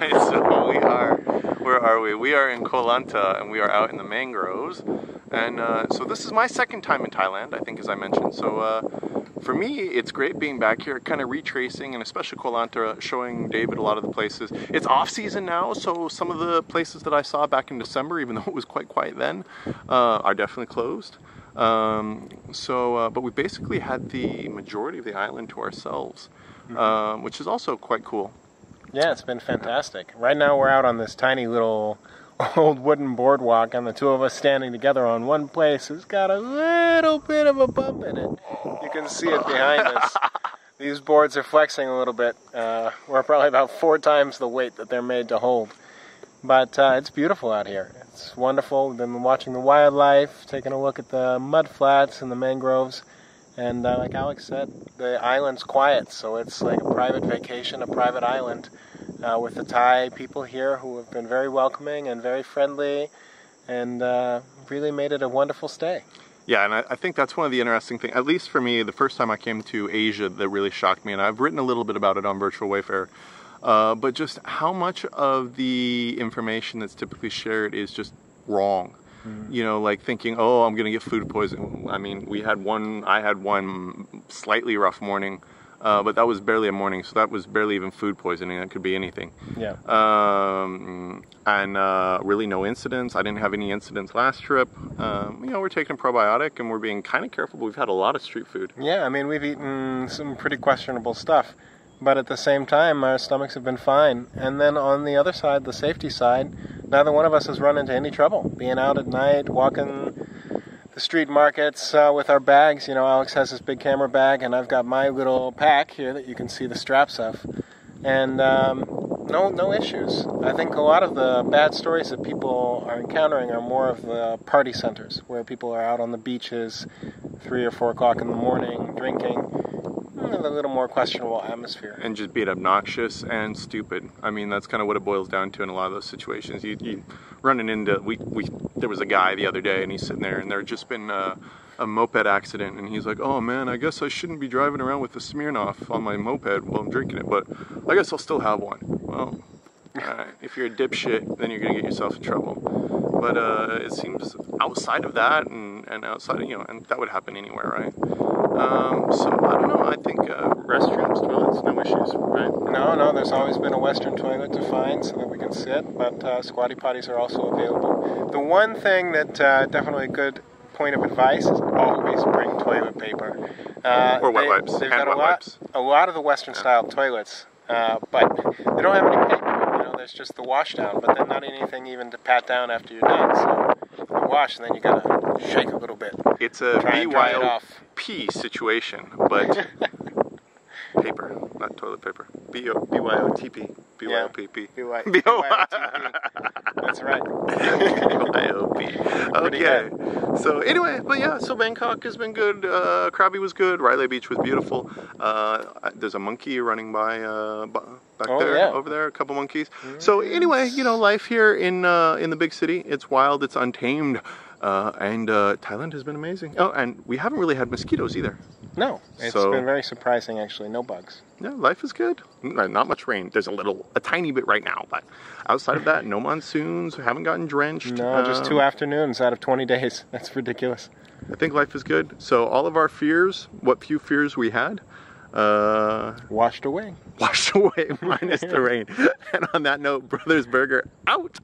Alright, so we are, where are we? We are in Koh Lanta and we are out in the mangroves. And so this is my second time in Thailand, I think, as I mentioned. So for me, it's great being back here, kind of retracing, and especially Koh Lanta, showing David a lot of the places. It's off season now, so some of the places that I saw back in December, even though it was quite quiet then, are definitely closed. But we basically had the majority of the island to ourselves, which is also quite cool. Yeah, it's been fantastic. Right now we're out on this tiny little old wooden boardwalk, and the two of us standing together on one place has got a little bit of a bump in it. You can see it behind us. These boards are flexing a little bit. We're probably about 4 times the weight that they're made to hold. But it's beautiful out here. It's wonderful. We've been watching the wildlife, taking a look at the mud flats and the mangroves. And like Alex said, the island's quiet, so it's like a private vacation, a private island, with the Thai people here who have been very welcoming and very friendly, and really made it a wonderful stay. Yeah, and I think that's one of the interesting things, at least for me, the first time I came to Asia, that really shocked me, and I've written a little bit about it on Virtual Wayfarer, but just how much of the information that's typically shared is just wrong. You know, like thinking, oh, I'm going to get food poisoning. I mean, I had one slightly rough morning, but that was barely a morning, so that was barely even food poisoning. That could be anything. Yeah. Really no incidents. I didn't have any incidents last trip. You know, we're taking a probiotic and we're being kind of careful, but we've had a lot of street food. Yeah, I mean, we've eaten some pretty questionable stuff, but at the same time, our stomachs have been fine. And then on the other side, the safety side, neither one of us has run into any trouble. Being out at night, walking the street markets with our bags. You know, Alex has his big camera bag, and I've got my little pack here that you can see the straps of. And no issues. I think a lot of the bad stories that people are encountering are more of the party centers, where people are out on the beaches 3 or 4 o'clock in the morning drinking. A little more questionable atmosphere. And just being obnoxious and stupid. I mean, that's kind of what it boils down to in a lot of those situations. You running into, there was a guy the other day, and he's sitting there, and there had just been a moped accident, and he's like, oh man, I guess I shouldn't be driving around with the Smirnoff on my moped while I'm drinking it, but I guess I'll still have one. Well, if you're a dipshit, then you're gonna get yourself in trouble. But it seems outside of that, and outside of, you know, and that would happen anywhere, right? So I don't know. I think restrooms, toilets, no issues, right? No. There's always been a Western toilet to find so that we can sit, but squatty potties are also available. The one thing that definitely a good point of advice is always bring toilet paper. Or wet wipes. They've got a lot of the Western-style toilets, but they don't have any paper. You know, there's just the wash down, but then not anything even to pat down after you're done. So you wash, and then you gotta shake a little bit. It's a BYOP situation, but paper, not toilet paper. BYOTP. BYOPP. BYOTP. That's right. BYOP. Okay. So anyway, but yeah, so Bangkok has been good. Krabi was good. Riley Beach was beautiful. There's a monkey running by back there, yeah. Over there, a couple monkeys. So anyway, you know, life here in the big city, it's wild, it's untamed. And Thailand has been amazing. Oh, and we haven't really had mosquitoes either. No, it's been very surprising actually. No bugs. Yeah, life is good. Not much rain. There's a tiny bit right now, but outside of that, no monsoons. Haven't gotten drenched. No, just 2 afternoons out of 20 days. That's ridiculous. I think life is good. So all of our fears, what few fears we had, washed away. Washed away, minus the rain. And on that note, Brothers Burger out.